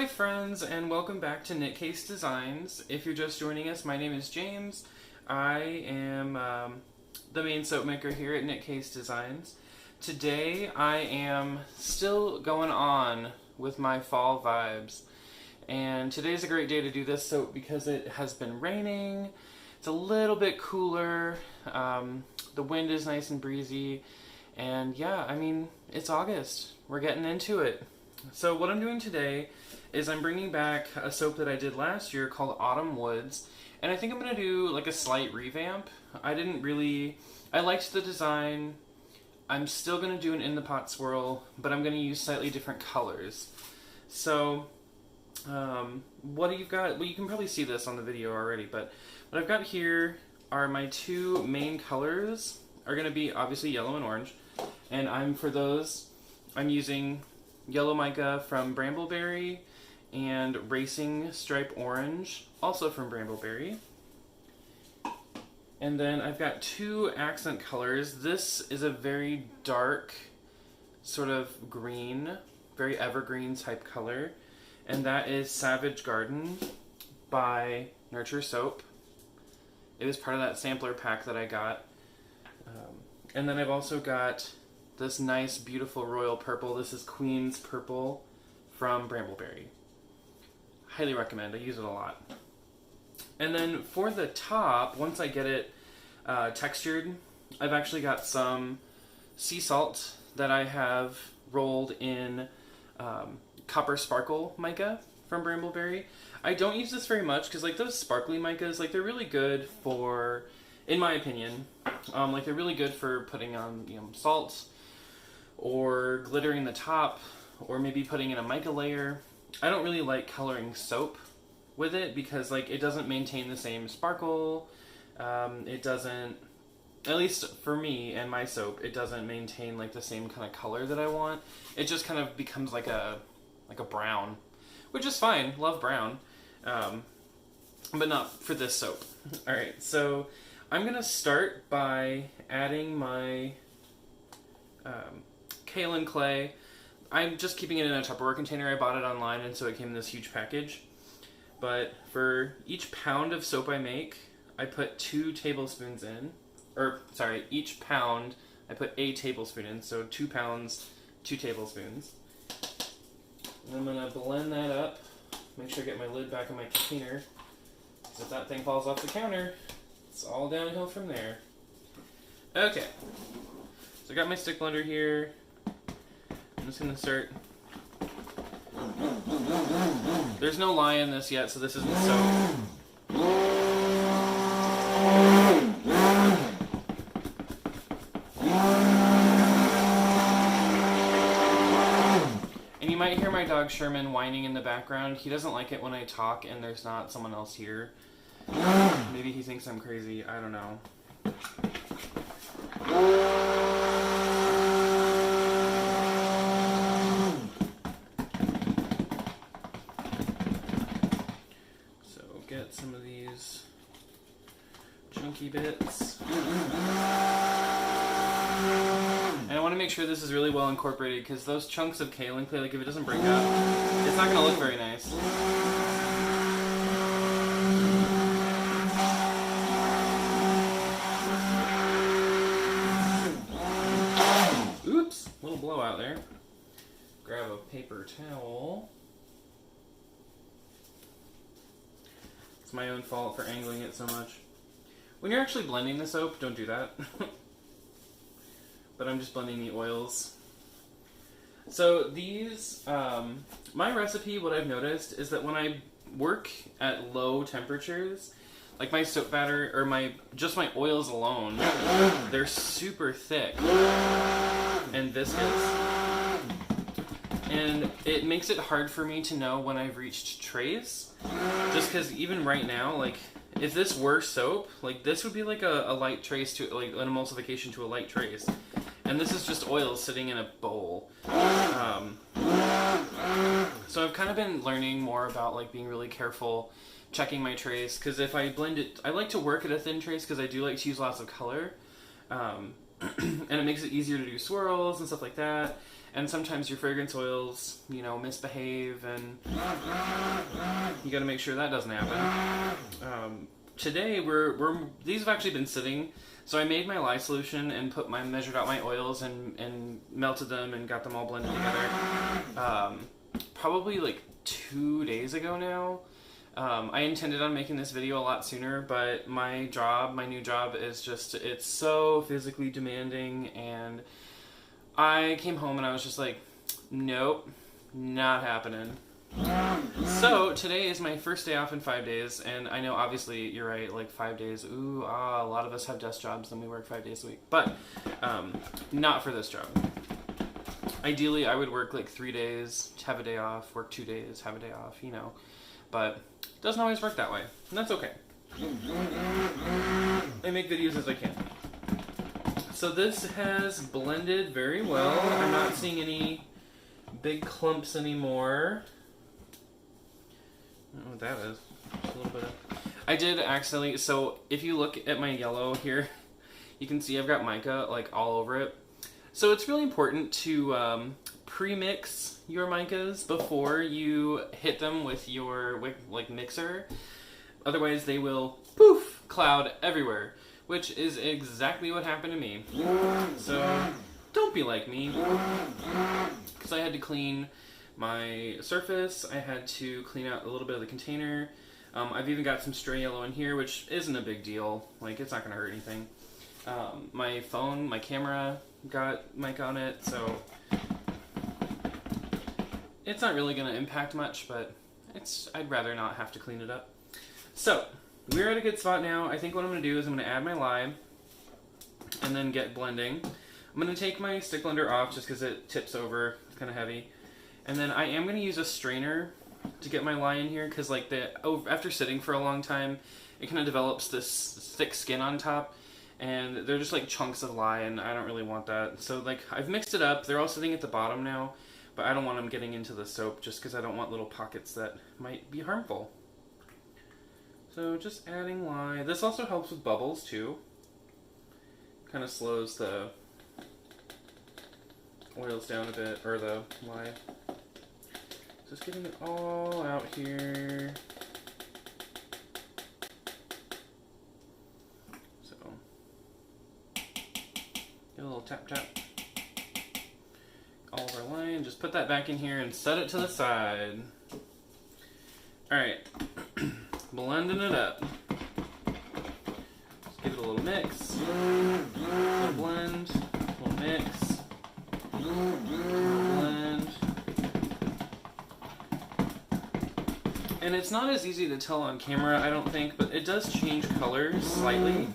Hi friends, and welcome back to Knitcase Designs. If you're just joining us, my name is James. I am the main soap maker here at Knitcase Designs. Today I am still going on with my fall vibes, and today's a great day to do this soap because it has been raining. It's a little bit cooler, the wind is nice and breezy, and yeah, I mean, it's August. We're getting into it. So what I'm doing today is I'm bringing back a soap that I did last year called Autumn Woods, and I think I'm going to do like a slight revamp. I liked the design. I'm still going to do an in the pot swirl, but I'm going to use slightly different colors. So what you've got, well, you can probably see this on the video already, but what I've got here are my two main colors are going to be obviously yellow and orange, and I'm using Yellow Mica from Brambleberry and Racing Stripe Orange, also from Brambleberry. And then I've got two accent colors. This is a very dark, sort of green, very evergreen type color, and that is Savage Garden by Nurture Soap. It was part of that sampler pack that I got. And then I've also got this nice, beautiful royal purple. This is Queen's Purple from Brambleberry. Highly recommend. I use it a lot. And then for the top, once I get it textured, I've actually got some sea salt that I have rolled in Copper Sparkle mica from Brambleberry. I don't use this very much because like those sparkly micas, like they're really good for, in my opinion, like they're really good for putting on salt or glittering the top, or maybe putting in a mica layer. I don't really like coloring soap with it because like it doesn't maintain the same sparkle. It doesn't, at least for me and my soap, it doesn't maintain like the same kind of color that I want. It just kind of becomes like a brown, which is fine. Love brown, but not for this soap. All right, so I'm gonna start by adding my kaolin clay. I'm just keeping it in a Tupperware container. I bought it online, and so it came in this huge package. But for each pound of soap I make, I put 2 tablespoons in. Each pound I put a tablespoon in, so 2 pounds, 2 tablespoons. And I'm going to blend that up. Make sure I get my lid back in my container, because if that thing falls off the counter, it's all downhill from there. Okay, so I got my stick blender here. I'm just going to start. There's no lye in this yet, so this isn't soap. And you might hear my dog Sherman whining in the background. He doesn't like it when I talk and there's not someone else here. Maybe he thinks I'm crazy. I don't know. Get some of these chunky bits. And I want to make sure this is really well incorporated because those chunks of kaolin clay, like if it doesn't break up, it's not going to look very nice. Oops, little blowout there. Grab a paper towel. It's my own fault for angling it so much. When you're actually blending the soap, don't do that. But I'm just blending the oils. So these, my recipe, what I've noticed is that when I work at low temperatures, like my soap batter, or just my oils alone, they're super thick and viscous. And it makes it hard for me to know when I've reached trace. Just because even right now, like, if this were soap, like, this would be like a light trace to, like, an emulsification to a light trace. And this is just oil sitting in a bowl. So I've kind of been learning more about, like, being really careful, checking my trace. Because if I blend it, I like to work at a thin trace because I do like to use lots of color. And it makes it easier to do swirls and stuff like that. And sometimes your fragrance oils, you know, misbehave, and you gotta make sure that doesn't happen. Today, these have actually been sitting. So I made my lye solution and measured out my oils and melted them and got them all blended together. Probably like 2 days ago now. I intended on making this video a lot sooner, but my new job is just, it's so physically demanding, and I came home and I was just like, nope, not happening. So today is my first day off in 5 days, and I know obviously you're right, like 5 days, ooh, a lot of us have desk jobs and we work 5 days a week, but not for this job. Ideally, I would work like 3 days, have a day off, work 2 days, have a day off, you know, but it doesn't always work that way, and that's okay. I make videos as I can. So this has blended very well. I'm not seeing any big clumps anymore. I don't know what that is. Just a little bit of... I did accidentally, so if you look at my yellow here, you can see I've got mica like all over it. So it's really important to pre-mix your micas before you hit them with your like mixer. Otherwise they will poof, cloud everywhere, which is exactly what happened to me. So don't be like me, because I had to clean my surface, I had to clean out a little bit of the container. I've even got some stray yellow in here, which isn't a big deal, like it's not gonna hurt anything. My phone, my camera got mic on it, so it's not really gonna impact much, but I'd rather not have to clean it up. So we're at a good spot now. I think what I'm gonna do is I'm gonna add my lye and then get blending. I'm gonna take my stick blender off just because it tips over, it's kind of heavy. And then I am gonna use a strainer to get my lye in here, because like after sitting for a long time, it kind of develops this thick skin on top, and they're just like chunks of lye, and I don't really want that. So like I've mixed it up. They're all sitting at the bottom now, but I don't want them getting into the soap just because I don't want little pockets that might be harmful. So just adding lye. This also helps with bubbles too. Kind of slows the oils down a bit, or the lye. Just getting it all out here. So, get a little tap tap. All of our lye, just put that back in here and set it to the side. Alright, blending it up. Just give it a little mix, a little blend, a little mix, a little blend. And it's not as easy to tell on camera, I don't think, but it does change colors slightly.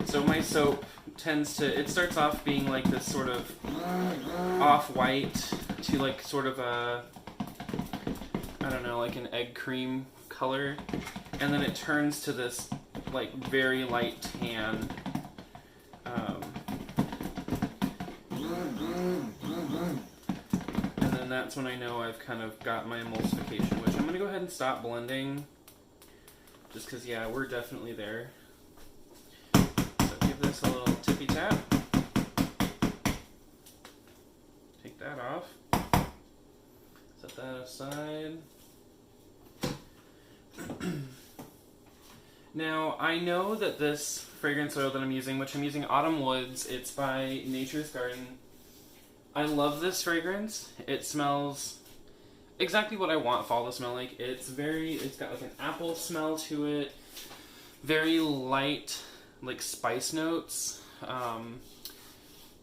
So my soap tends to, it starts off being like this sort of off-white to like sort of a, I don't know, like an egg cream color. And then it turns to this like very light tan. And then that's when I know I've kind of got my emulsification, which I'm going to go ahead and stop blending. Just because, yeah, we're definitely there. So give this a little tippy tap. Take that off. Set that aside. Now, I know that this fragrance oil that I'm using, which I'm using Autumn Woods, it's by Nature's Garden. I love this fragrance. It smells exactly what I want fall to smell like. It's got like an apple smell to it. Very light, like spice notes.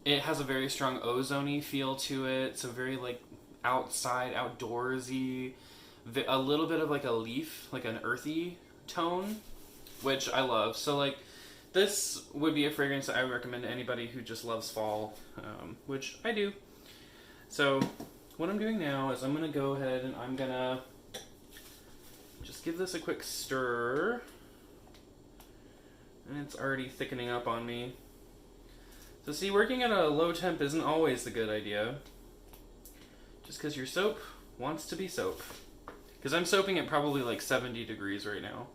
It has a very strong ozone-y feel to it. So very like outside, outdoorsy. A little bit of like a leaf, like an earthy tone, which I love. So like this would be a fragrance that I would recommend to anybody who just loves fall, which I do. So what I'm doing now is I'm going to go ahead and I'm going to just give this a quick stir. And it's already thickening up on me. So see, working at a low temp isn't always the good idea. Just because your soap wants to be soap. Because I'm soaping at probably like 70 degrees right now.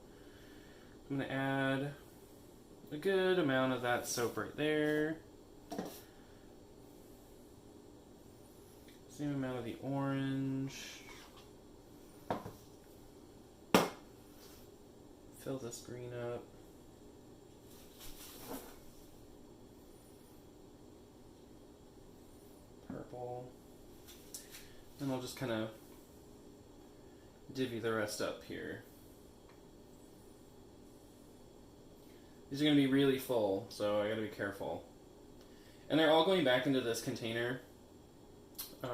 I'm going to add a good amount of that soap right there. Same amount of the orange. Fill this green up. Purple. And I'll just kind of divvy the rest up here. These are going to be really full, so I got to be careful. And they're all going back into this container. So,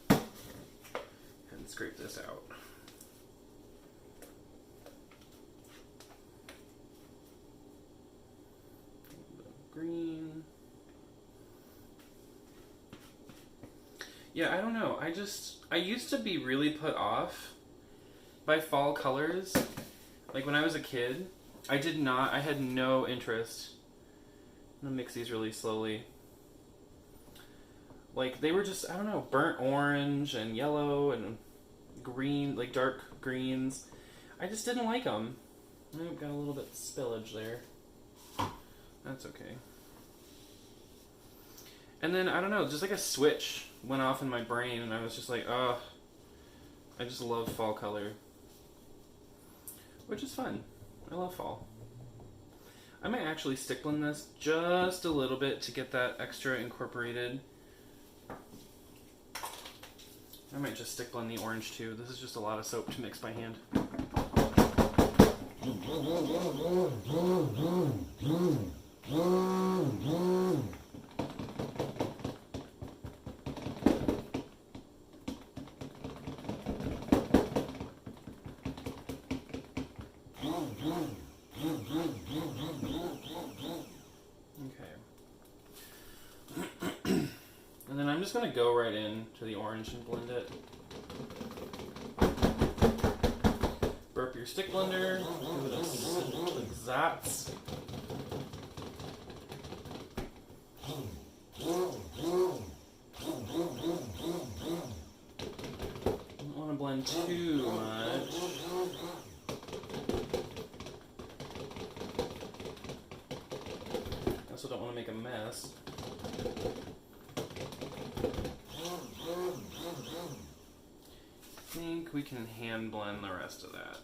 go ahead and scrape this out. Green. Yeah, I don't know. I used to be really put off by fall colors. Like when I was a kid, I had no interest. I'm gonna mix these really slowly. Like they were just, I don't know, burnt orange and yellow and green, like dark greens. I just didn't like them. I've got a little bit of spillage there. That's okay. And then, I don't know, just like a switch went off in my brain and I was just like, oh, I just love fall color. Which is fun. I love fall. I might actually stick blend this just a little bit to get that extra incorporated. I might just stick blend the orange too. This is just a lot of soap to mix by hand. And then I'm just going to go right in to the orange and blend it. Burp your stick blender. Give it a zats. Don't want to blend too much. I also don't want to make a mess. I think we can hand blend the rest of that.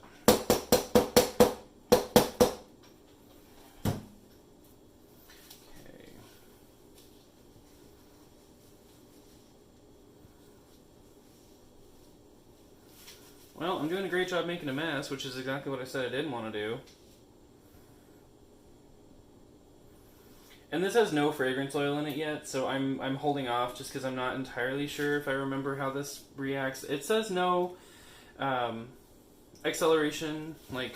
Okay. Well, I'm doing a great job making a mess, which is exactly what I said I didn't want to do. And this has no fragrance oil in it yet, so I'm holding off just because I'm not entirely sure if I remember how this reacts. It says no acceleration, like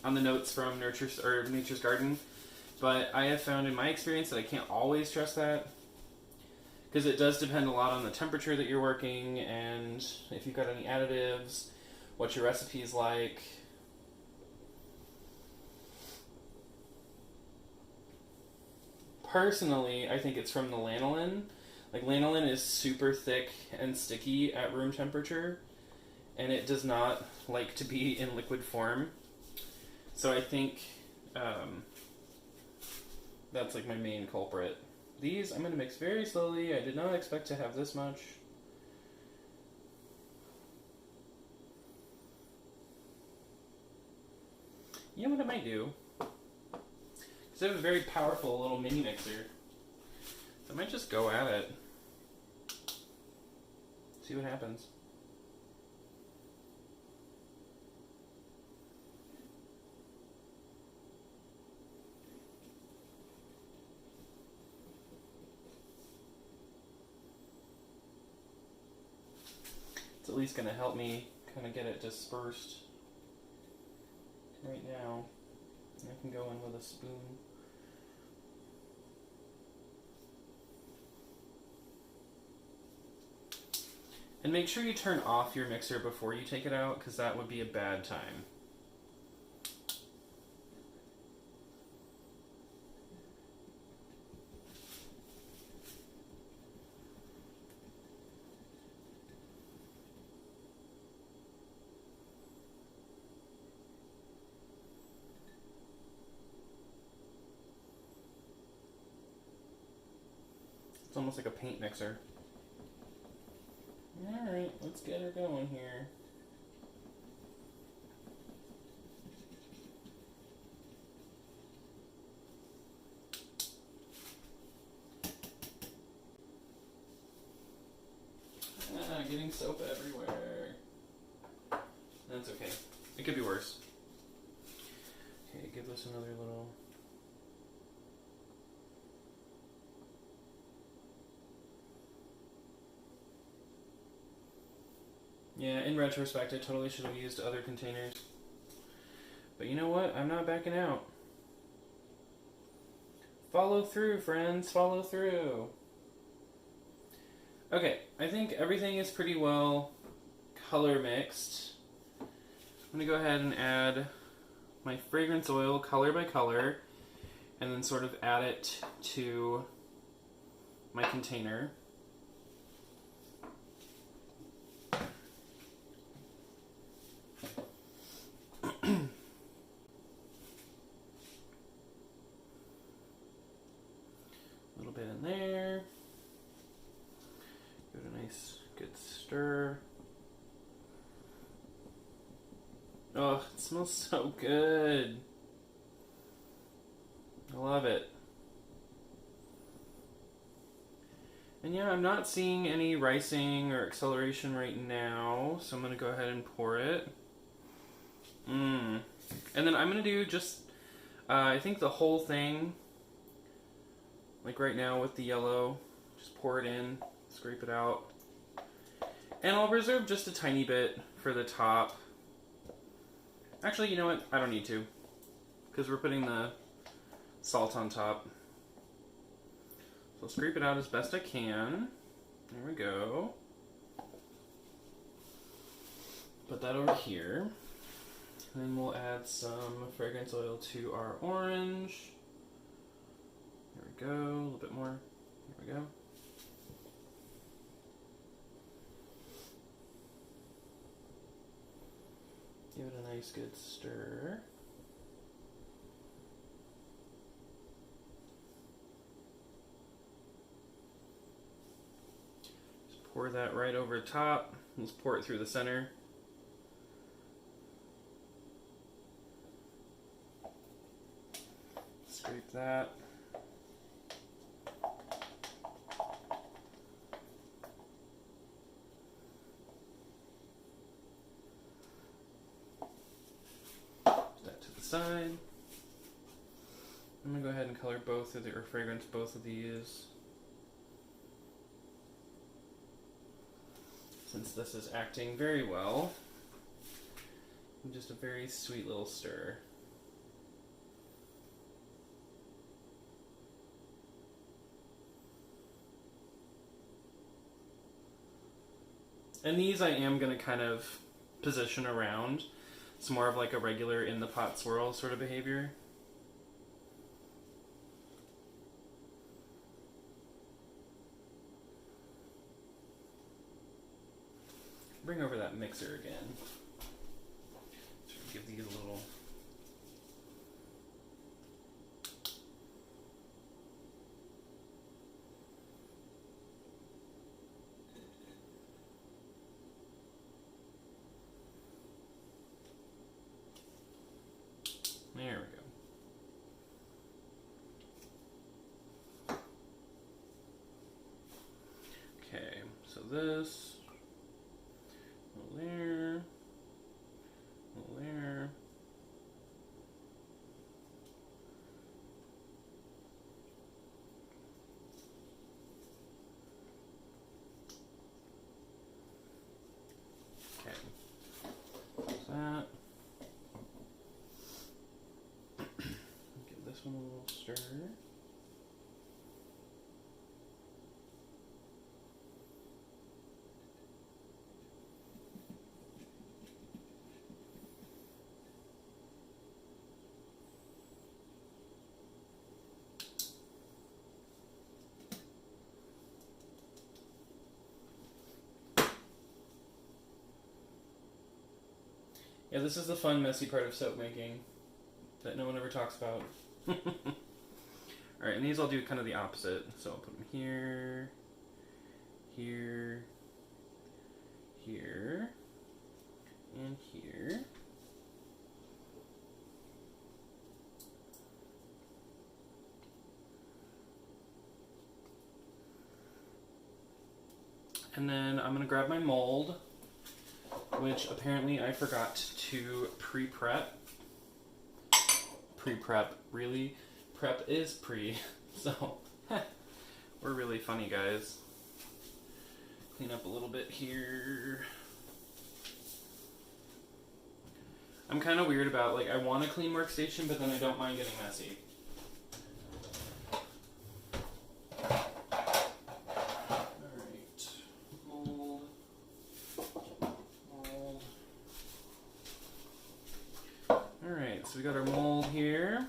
on the notes from Nature's Garden, but I have found in my experience that I can't always trust that because it does depend a lot on the temperature that you're working and if you've got any additives, what your recipe is like. Personally, I think it's from the lanolin. Like, lanolin is super thick and sticky at room temperature, and it does not like to be in liquid form. So I think that's like my main culprit. These I'm going to mix very slowly. I did not expect to have this much. You know what I might do? Because I have a very powerful little mini mixer. So I might just go at it. See what happens. It's at least going to help me kind of get it dispersed right now. I can go in with a spoon. And make sure you turn off your mixer before you take it out, because that would be a bad time. It's almost like a paint mixer. Alright, let's get her going here. Getting soap everywhere. That's okay. It could be worse. Okay, give this another little... Yeah, in retrospect, I totally should have used other containers. But you know what? I'm not backing out. Follow through, friends. Follow through. Okay, I think everything is pretty well color mixed. I'm going to go ahead and add my fragrance oil color by color and then sort of add it to my container. A little bit in there. Give it a nice good stir. Oh, it smells so good. I love it. And yeah, I'm not seeing any ricing or acceleration right now, so I'm going to go ahead and pour it. And then I'm going to do just, I think the whole thing, like right now with the yellow, just pour it in, scrape it out. And I'll reserve just a tiny bit for the top. Actually, you know what? I don't need to, because we're putting the salt on top. So I'll scrape it out as best I can. There we go. Put that over here. And then we'll add some fragrance oil to our orange. There we go. A little bit more. There we go. Give it a nice good stir. Just pour that right over top. Let's pour it through the center. Scrape that. Side. I'm gonna go ahead and color both of the, or fragrance both of these, since this is acting very well. And just a very sweet little stir. And these I am gonna kind of position around. It's more of like a regular in the pot swirl sort of behavior. Bring over that mixer again. Sort of give these a little... There we go. Okay, so this, a little there, a little there. Okay, there's that. Give this one a little stir. Yeah, this is the fun, messy part of soap making that no one ever talks about. All right, and these I'll do kind of the opposite. So I'll put them here, here, here, and here. And then I'm gonna grab my mold, which apparently I forgot to pre-prep. Pre-prep, really? Prep is pre, so we're really funny guys. Clean up a little bit here. I'm kind of weird about, like, I want a clean workstation, but then I don't mind getting messy. So we got our mold here.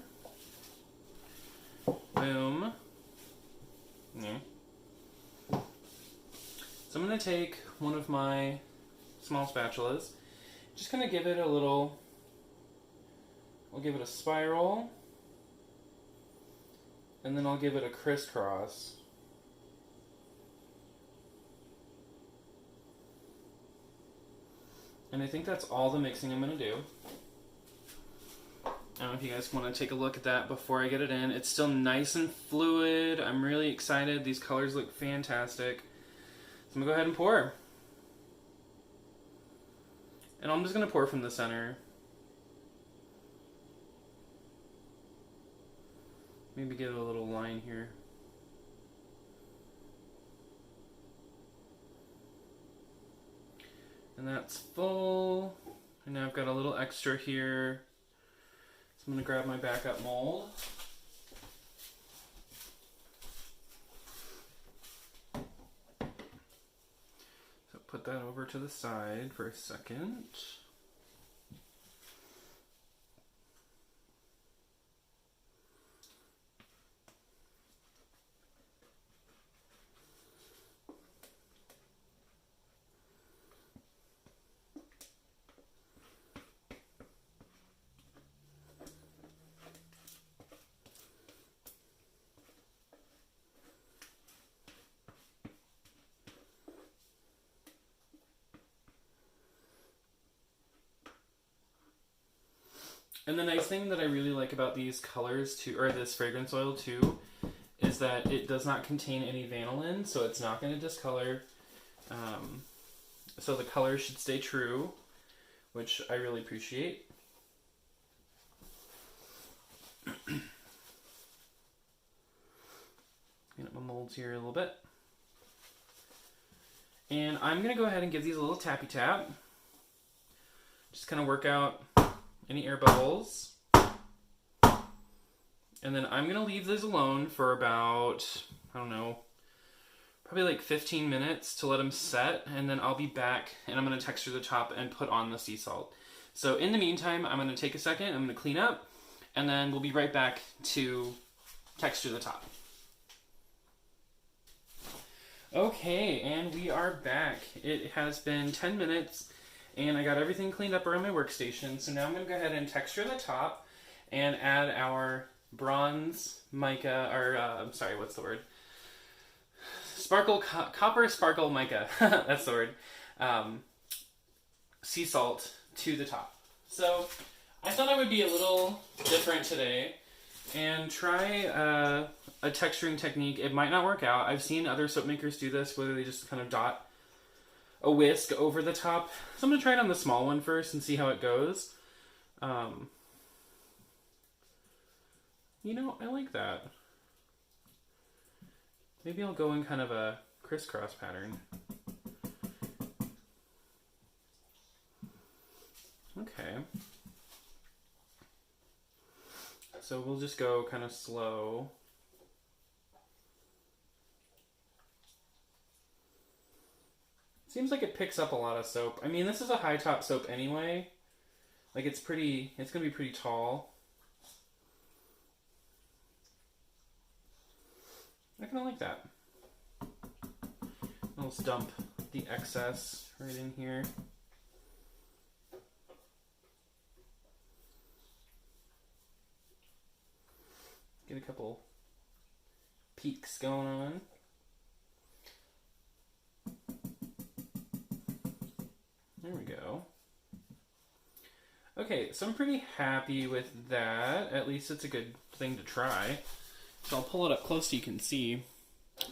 Boom. Yeah. So I'm going to take one of my small spatulas. Just going to give it a little, I'll give it a spiral. And then I'll give it a crisscross. And I think that's all the mixing I'm going to do. I don't know if you guys want to take a look at that before I get it in. It's still nice and fluid. I'm really excited. These colors look fantastic. So I'm going to go ahead and pour. And I'm just going to pour from the center. Maybe get a little line here. And that's full. And now I've got a little extra here. I'm going to grab my backup mold. So put that over to the side for a second. And the nice thing that I really like about these colors too, or this fragrance oil too, is that it does not contain any vanillin, so it's not going to discolor. So the color should stay true, which I really appreciate. Clean up my molds here a little bit. And I'm going to go ahead and give these a little tappy tap. Just kind of work out any air bubbles. And then I'm going to leave these alone for about, I don't know, probably like 15 minutes to let them set. And then I'll be back and I'm going to texture the top and put on the sea salt. So in the meantime, I'm going to take a second, I'm going to clean up, and then we'll be right back to texture the top. Okay, and we are back. It has been 10 minutes. And I got everything cleaned up around my workstation. So now I'm going to go ahead and texture the top and add our bronze mica, or I'm sorry, what's the word? Copper sparkle mica. That's the word. Sea salt to the top. So I thought I would be a little different today and try a texturing technique. It might not work out. I've seen other soap makers do this, where they just kind of dot a whisk over the top. So I'm going to try it on the small one first and see how it goes. You know, I like that. Maybe I'll go in kind of a crisscross pattern. Okay. So we'll just go kind of slow. Seems like it picks up a lot of soap. I mean, this is a high top soap anyway. Like, it's going to be pretty tall. I kind of like that. I'll just dump the excess right in here. Get a couple peaks going on. There we go. Okay, so I'm pretty happy with that. At least it's a good thing to try. So I'll pull it up close so you can see.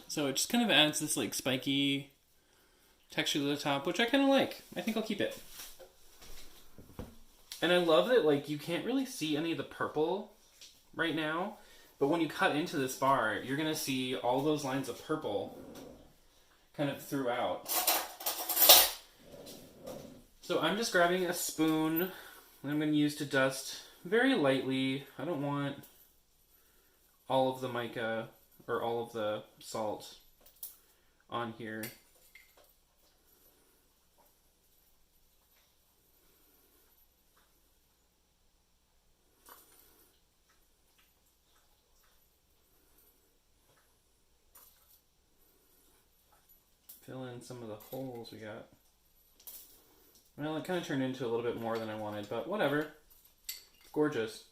So it just kind of adds this like spiky texture to the top, which I kind of like. I think I'll keep it. And I love that like you can't really see any of the purple right now, but when you cut into this bar, you're going to see all those lines of purple kind of throughout. So I'm just grabbing a spoon that I'm going to use to dust very lightly. I don't want all of the mica or all of the salt on here. Fill in some of the holes we got. Well, it kind of turned into a little bit more than I wanted, but whatever. It's gorgeous.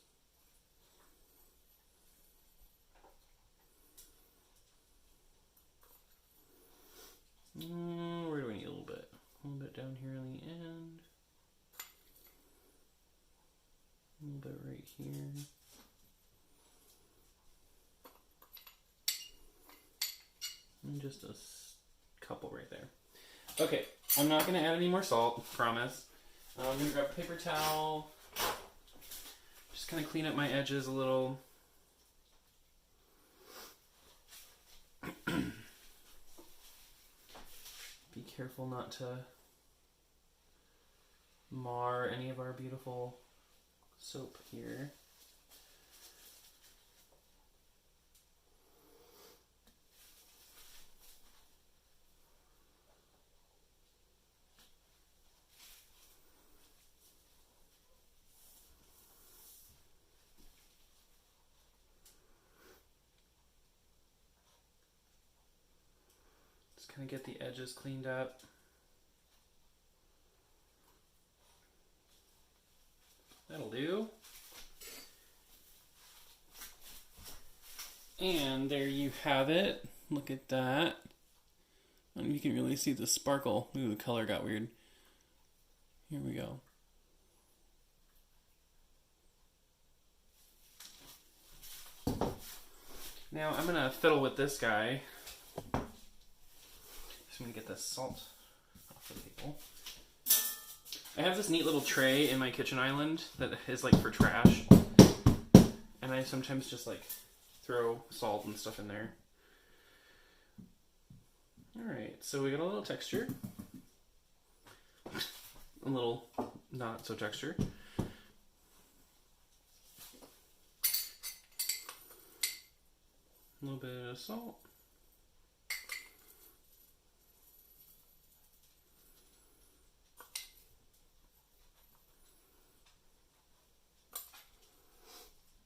Where do we need a little bit? A little bit down here on the end. A little bit right here. And just a couple right there. Okay, I'm not going to add any more salt, promise. I'm going to grab a paper towel. Just kind of clean up my edges a little. Be careful not to mar any of our beautiful soap here. Kind of get the edges cleaned up. That'll do. And there you have it. Look at that. And you can really see the sparkle. Ooh, the color got weird. Here we go. Now I'm gonna fiddle with this guy. I'm going to get the salt off the table. I have this neat little tray in my kitchen island that is like for trash. And I sometimes just like throw salt and stuff in there. Alright, so we got a little texture. A little not so texture. A little bit of salt.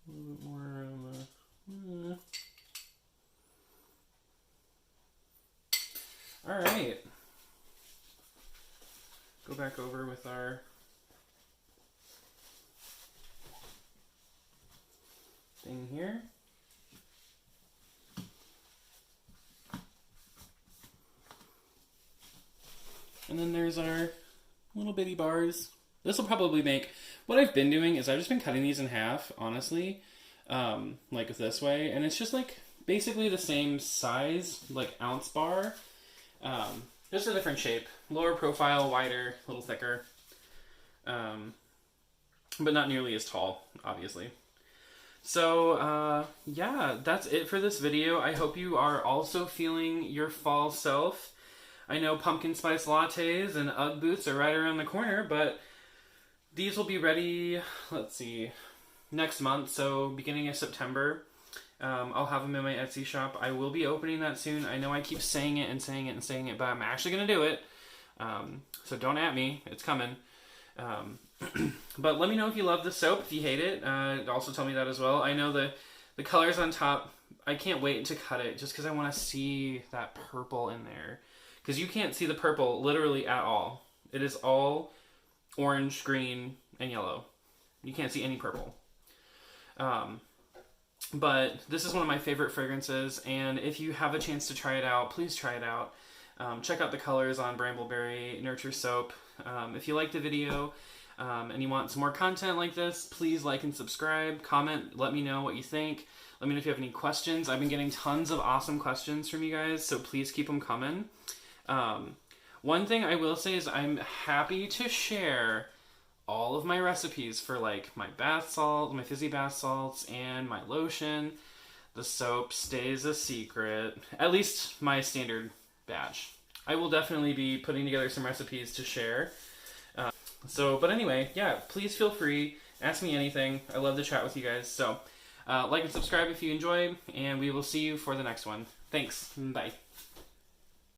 A little bit more on the... Alright. Go back over with our thing here. And then there's our little bitty bars. This will probably make... What I've been doing is I've just been cutting these in half, honestly. Like this way. And it's just like basically the same size, like ounce bar. Just a different shape. Lower profile, wider, a little thicker. But not nearly as tall, obviously. So, yeah, that's it for this video. I hope you are also feeling your fall self. I know pumpkin spice lattes and Ugg boots are right around the corner, but these will be ready, let's see, next month, so beginning of September. I'll have them in my Etsy shop. I will be opening that soon. I know I keep saying it and saying it and saying it, but I'm actually going to do it. So don't at me. It's coming. But let me know if you love the soap, if you hate it. Also tell me that as well. I know the colors on top, I can't wait to cut it just because I want to see that purple in there. Because you can't see the purple literally at all. It is all orange, green, and yellow. You can't see any purple. But this is one of my favorite fragrances, and if you have a chance to try it out, please try it out. Check out the colors on Brambleberry Nurture Soap. If you like the video and you want some more content like this, please like and subscribe, comment, let me know what you think. Let me know if you have any questions. I've been getting tons of awesome questions from you guys, so please keep them coming. One thing I will say is I'm happy to share all of my recipes for like my bath salt, my fizzy bath salts, and my lotion. The soap stays a secret, at least my standard batch. I will definitely be putting together some recipes to share. But anyway, yeah, please feel free, ask me anything. I love to chat with you guys. So like and subscribe if you enjoy, and we will see you for the next one. Thanks. Bye.